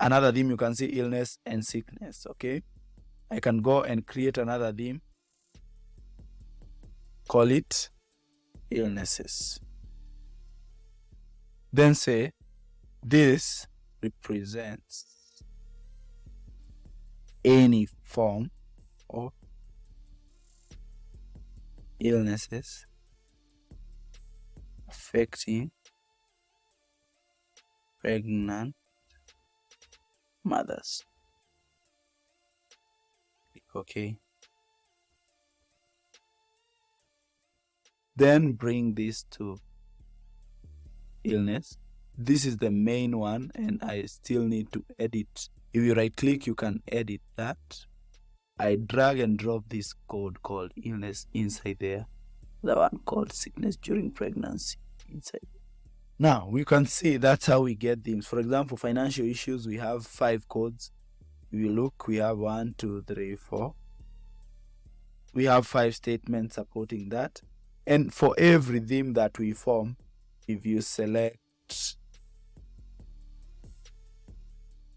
Another theme, you can see illness and sickness. Okay, I can go and create another theme, call it illnesses, then say this represents any form of illnesses affecting pregnant mothers. Okay. Then bring this to illness. This is the main one, and I still need to edit. If you right click, you can edit that. I drag and drop this code called illness inside there. The one called sickness during pregnancy inside. Now we can see that's how we get themes. For example, financial issues, we have 5 codes. If you look, we have 1, 2, 3, 4. We have 5 statements supporting that. And for every theme that we form, if you select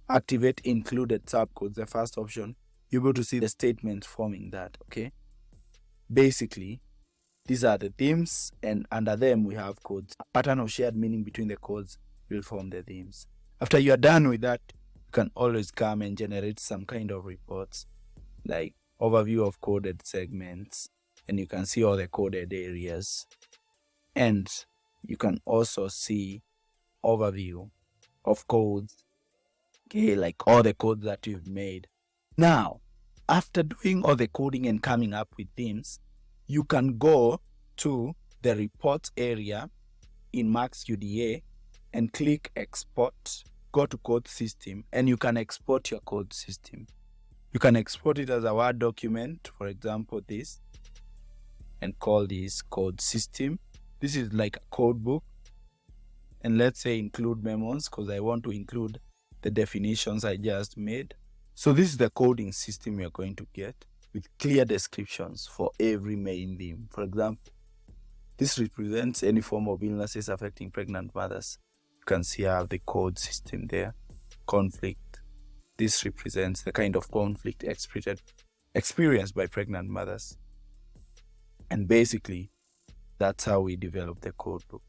activate included subcodes, the first option, you're able to see the statement forming that. Okay, basically these are the themes, and under them we have codes. A pattern of shared meaning between the codes will form the themes. After you are done with that, you can always come and generate some kind of reports like overview of coded segments, and you can see all the coded areas, and you can also see overview of codes, okay, like all the codes that you've made. Now, after doing all the coding and coming up with themes, you can go to the reports area in MAXQDA and click export, go to code system, and you can export your code system. You can export it as a Word document, for example this, and call this code system. This is like a code book, and let's say include memos, because I want to include the definitions I just made. So this is the coding system you're going to get with clear descriptions for every main theme. For example, this represents any form of illnesses affecting pregnant mothers. You can see I have the code system there. Conflict. This represents the kind of conflict experienced by pregnant mothers. And basically, that's how we develop the code book.